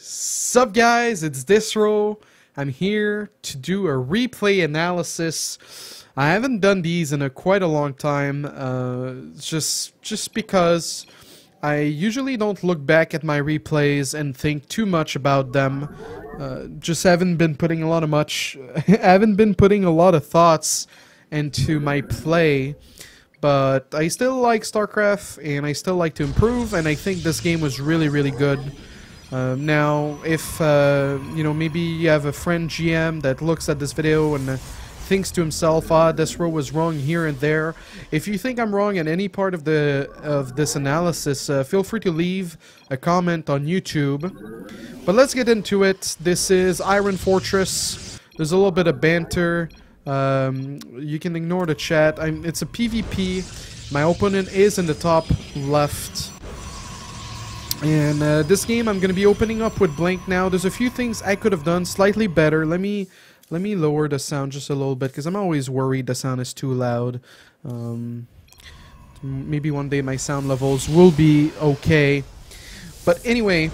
Sup guys, it's Disro. I'm here to do a replay analysis. I haven't done these in quite a long time, just because I usually don't look back at my replays and think too much about them. Just haven't been putting a lot of thoughts into my play. But I still like Starcraft, and I still like to improve, and I think this game was really good. Now, if maybe you have a friend GM that looks at this video and thinks to himself, this row was wrong here and there. If you think I'm wrong in any part of this analysis, feel free to leave a comment on YouTube. But let's get into it. This is Iron Fortress. There's a little bit of banter. You can ignore the chat. It's a PvP. My opponent is in the top left. And this game I'm going to be opening up with Blink now. There's a few things I could have done slightly better. Let me lower the sound just a little bit, because I'm always worried the sound is too loud. Maybe one day my sound levels will be okay. But anyway,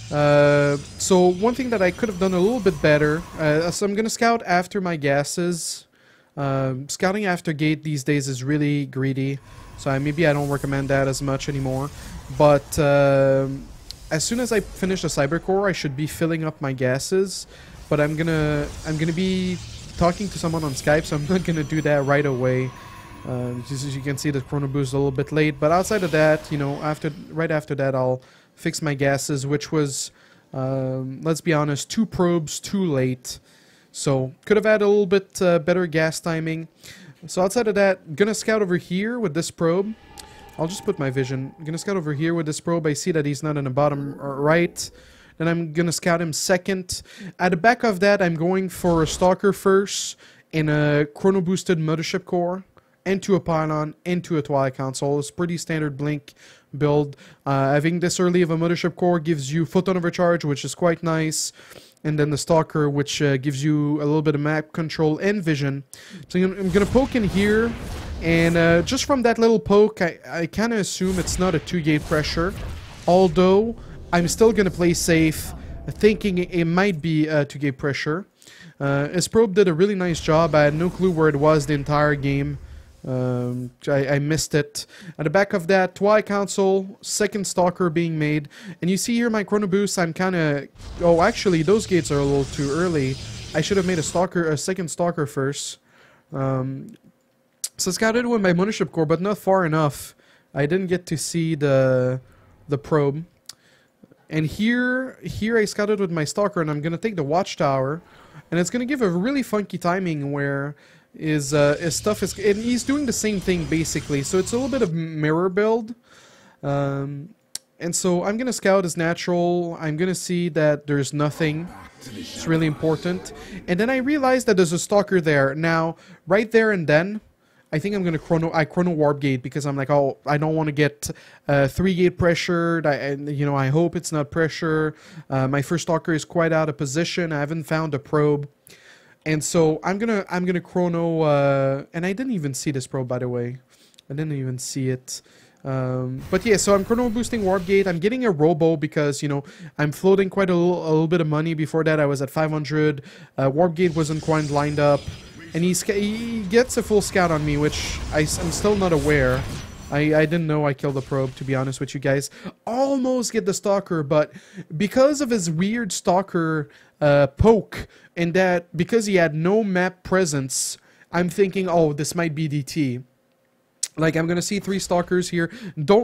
so one thing that I could have done a little bit better, so I'm going to scout after my gases. Scouting after gate these days is really greedy, so maybe I don't recommend that as much anymore. But as soon as I finish the cyber core, I should be filling up my gases. But I'm gonna be talking to someone on Skype, so I'm not gonna do that right away. Just as you can see, the chrono boost is a little bit late. But outside of that, you know, right after that, I'll fix my gases, which was, let's be honest, 2 probes too late. So could have had a little bit better gas timing. So outside of that, I'm gonna scout over here with this probe. I'll just put my vision. I'm gonna scout over here with this probe. I see that he's not in the bottom right. Then I'm gonna scout him second. At the back of that, I'm going for a Stalker first in a chrono boosted mothership core, into a pylon, into a Twilight Console. It's pretty standard Blink build. Having this early of a mothership core gives you photon overcharge, which is quite nice. And then the Stalker, which gives you a little bit of map control and vision. So I'm gonna poke in here. And just from that little poke, I kind of assume it's not a 2-gate pressure. Although, I'm still going to play safe, thinking it might be a 2-gate pressure. His probe did a really nice job. I had no clue where it was the entire game. I missed it. At the back of that, Twilight Console, second Stalker being made. And you see here my chrono boost, I'm kind of... Oh, actually, those gates are a little too early. I should have made a second Stalker first. So scouted with my mothership core, but not far enough. I didn't get to see the probe. And here I scouted with my Stalker, and I'm gonna take the Watchtower, and it's gonna give a really funky timing where his stuff is, and he's doing the same thing basically. So it's a little bit of mirror build. And so I'm gonna scout as natural. I'm gonna see that there's nothing. It's really important. And then I realized that there's a Stalker there. Now, right there and then, I think I'm gonna chrono warp gate, because I'm like, oh, I don't want to get 3-gate pressured. I hope it's not pressure. My first Stalker is quite out of position. I haven't found a probe, and so I'm gonna chrono. And I didn't even see this probe, by the way. I didn't even see it. But yeah, so I'm chrono boosting warp gate. I'm getting a robo because, you know, I'm floating quite a little bit of money. Before that, I was at 500. Warp gate wasn't quite lined up. And he gets a full scout on me, which I'm still not aware. I didn't know I killed the probe, to be honest with you guys. Almost get the Stalker, but because of his weird Stalker poke, and that because he had no map presence, I'm thinking, oh, this might be DT. Like, I'm gonna see 3 Stalkers here.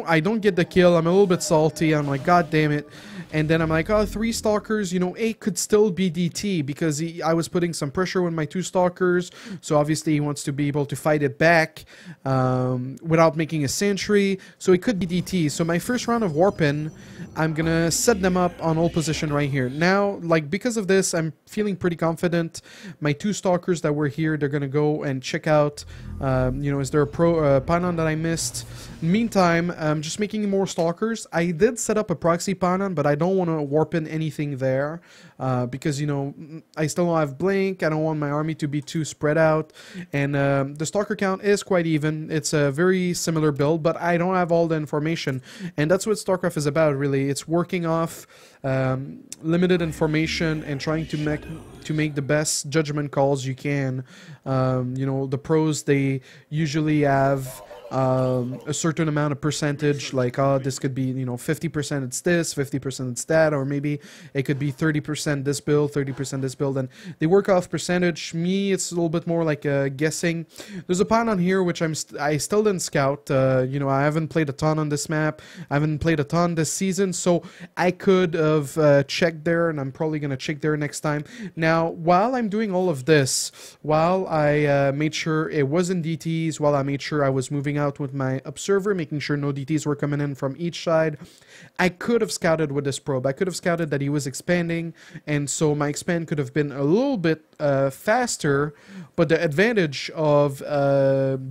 I don't get the kill. I'm a little bit salty. I'm like, god damn it. And then I'm like, oh, 3 Stalkers, you know, it could still be DT, because I was putting some pressure with my 2 Stalkers. So obviously he wants to be able to fight it back without making a sentry. So it could be DT. So my first round of warping, I'm gonna set them up on hold position right here. Now, like, because of this, I'm feeling pretty confident. My 2 Stalkers that were here, they're gonna go and check out, is there a pylon that I missed? Meantime, I'm just making more Stalkers. I did set up a proxy pylon, but I don't want to warp in anything there because, you know, I still don't have blink. I don't want my army to be too spread out. And the Stalker count is quite even. It's a very similar build, but I don't have all the information. And that's what StarCraft is about, really. It's working off limited information and trying to make the best judgment calls you can. You know, the pros, they usually have a certain amount of percentage, like, oh, this could be, you know, 50% it's this, 50% it's that, or maybe it could be 30% this build, 30% this build, and they work off percentage. Me, it's a little bit more like guessing. There's a pawn on here which I still didn't scout. You know, I haven't played a ton on this map. I haven't played a ton this season, so I could have checked there, and I'm probably gonna check there next time. Now, while I'm doing all of this, while I made sure it wasn't DTs, while I made sure I was moving out with my observer, making sure no DTs were coming in from each side, I could have scouted with this probe. I could have scouted that he was expanding, and so my expand could have been a little bit faster, but the advantage of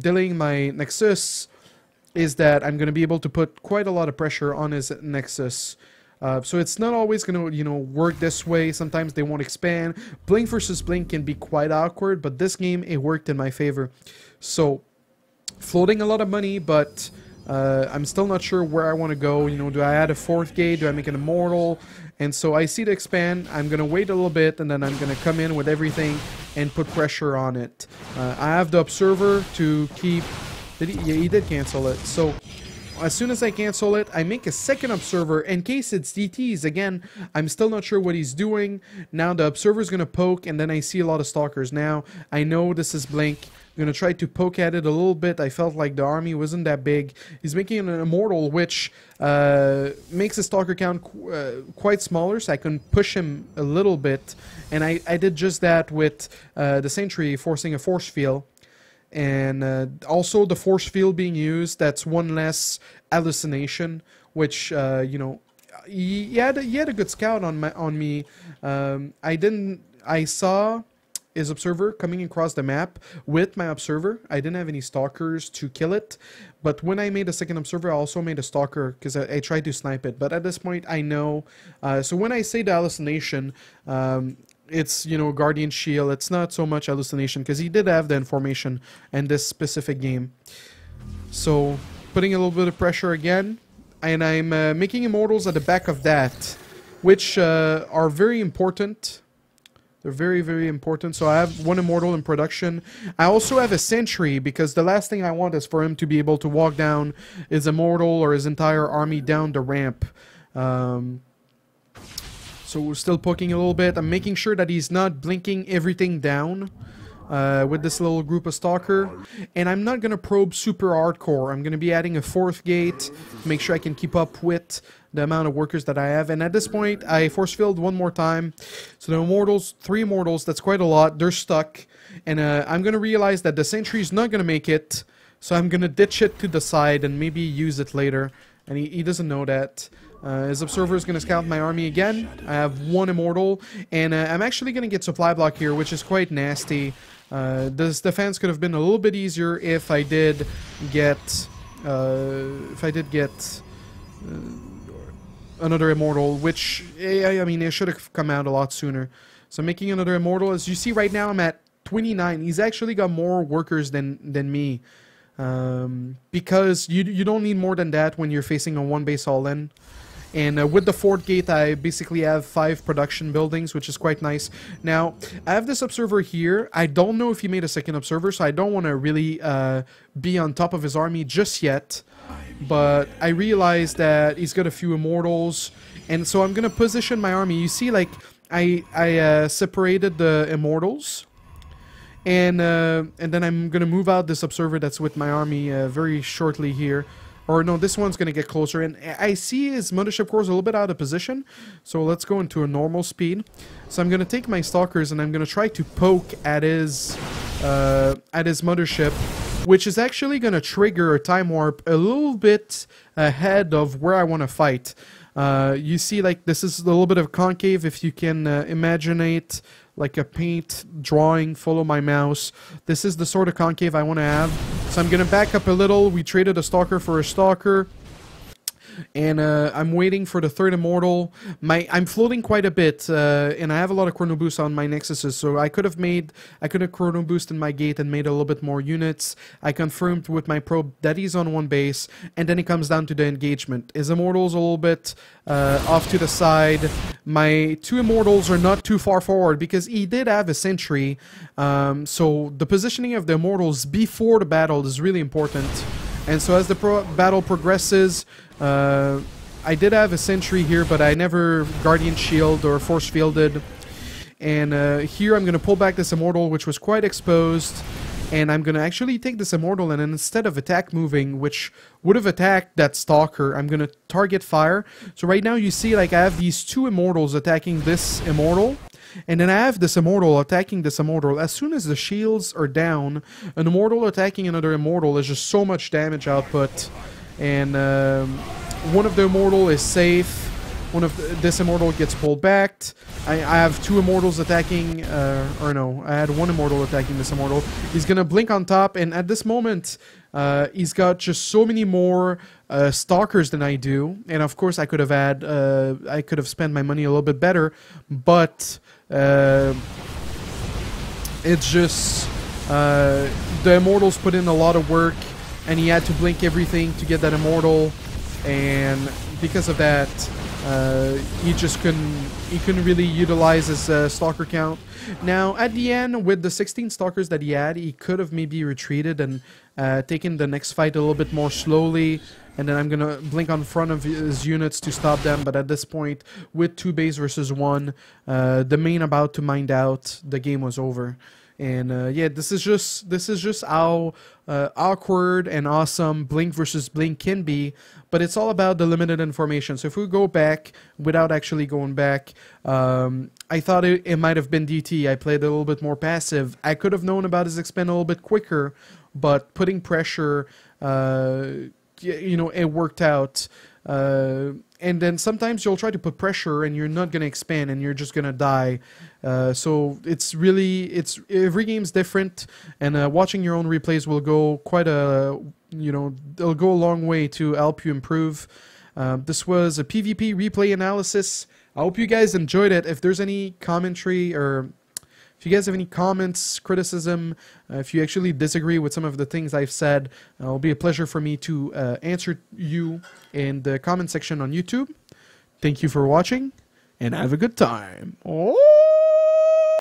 delaying my Nexus is that I'm going to be able to put quite a lot of pressure on his Nexus. So it's not always going to, you know, work this way. Sometimes they won't expand. Blink versus blink can be quite awkward, but this game, it worked in my favor. So floating a lot of money, but I'm still not sure where I want to go. You know, do I add a 4th gate? Do I make an immortal? And so I see the expand. I'm going to wait a little bit, and then I'm going to come in with everything and put pressure on it. I have the observer to keep... Yeah, he did cancel it. So as soon as I cancel it, I make a second observer in case it's DTs. Again, I'm still not sure what he's doing. Now the observer is going to poke, and then I see a lot of stalkers. Now I know this is blink. I'm going to try to poke at it a little bit. I felt like the army wasn't that big. He's making an immortal, which makes his stalker count quite smaller, so I can push him a little bit. And I did just that with the sentry forcing a force field. And also the force field being used, that's one less hallucination, which, you know, he had a good scout on me. I saw his observer coming across the map with my observer. I didn't have any stalkers to kill it, but when I made a second observer, I also made a stalker because I tried to snipe it. But at this point, I know. So when I say the hallucination, it's, you know, Guardian Shield. It's not so much hallucination because he did have the information in this specific game. So putting a little bit of pressure again, and I'm making immortals at the back of that, which are very important. They're very, very important. So I have one immortal in production. I also have a sentry because the last thing I want is for him to be able to walk down his immortal or his entire army down the ramp. So we're still poking a little bit. I'm making sure that he's not blinking everything down with this little group of stalker. And I'm not going to probe super hardcore. I'm going to be adding a 4th gate to make sure I can keep up with the amount of workers that I have. And at this point, I force filled one more time. So the immortals, 3 immortals, that's quite a lot. They're stuck. And I'm going to realize that the sentry is not going to make it. So I'm going to ditch it to the side and maybe use it later. And he doesn't know that. His observer is going to scout my army again. I have 1 immortal. And I'm actually going to get supply block here, which is quite nasty. This defense could have been a little bit easier if I did get... another immortal, which, I mean, it should have come out a lot sooner. So making another immortal. As you see right now, I'm at 29. He's actually got more workers than me. Because you don't need more than that when you're facing a 1 base all-in. And with the 4th gate, I basically have 5 production buildings, which is quite nice. Now, I have this observer here. I don't know if he made a second observer, so I don't want to really be on top of his army just yet. But I realized that he's got a few immortals, and so I'm going to position my army. You see, like, I separated the immortals, and then I'm going to move out this observer that's with my army very shortly here. Or no, this one's going to get closer. And I see his mothership core is a little bit out of position. So let's go into a normal speed. So I'm going to take my stalkers and I'm going to try to poke at his mothership, which is actually going to trigger a time warp a little bit ahead of where I want to fight. You see, like, this is a little bit of concave. If you can imagine it like a paint drawing, follow my mouse. This is the sort of concave I want to have. So I'm going to back up a little. We traded a stalker for a stalker. and I'm waiting for the third immortal. I'm floating quite a bit, and I have a lot of chrono boost on my nexuses, so I could have chrono boosted my gate and made a little bit more units. I confirmed with my probe that he's on one base, and then it comes down to the engagement. His immortals a little bit off to the side. My 2 immortals are not too far forward because he did have a sentry, so the positioning of the immortals before the battle is really important. And so as the battle progresses, I did have a sentry here, but I never Guardian Shield or Force Fielded. And here I'm going to pull back this Immortal, which was quite exposed. And I'm going to actually take this Immortal, and then instead of attack moving, which would have attacked that Stalker, I'm going to target fire. So right now you see like I have these 2 Immortals attacking this Immortal. And then I have this Immortal attacking this Immortal. As soon as the shields are down, an Immortal attacking another Immortal is just so much damage output. And one of the Immortal is safe. This Immortal gets pulled back. I have 2 Immortals attacking, or no, I had 1 Immortal attacking this Immortal. He's gonna blink on top, and at this moment, he's got just so many more Stalkers than I do. And of course, I could have spent my money a little bit better, but it's just the Immortals put in a lot of work, and he had to blink everything to get that Immortal, and because of that, he couldn't really utilize his Stalker count. Now at the end, with the 16 Stalkers that he had, he could have maybe retreated and taken the next fight a little bit more slowly, and then I'm gonna blink on front of his units to stop them. But at this point, with 2 base versus 1, the main about to mind out, the game was over. And yeah, this is just how awkward and awesome Blink versus Blink can be, but it's all about the limited information. So if we go back, without actually going back, I thought it might have been DT. I played a little bit more passive. I could have known about his expand a little bit quicker, but putting pressure, you know, it worked out. And then sometimes you'll try to put pressure and you're not going to expand and you're just going to die. So every game's different, and watching your own replays will go quite they'll go a long way to help you improve. This was a PvP replay analysis. I hope you guys enjoyed it. If there's any commentary, or if you guys have any comments, criticism, if you actually disagree with some of the things I've said, it'll be a pleasure for me to answer you in the comment section on YouTube. Thank you for watching, and have a good time. Oh!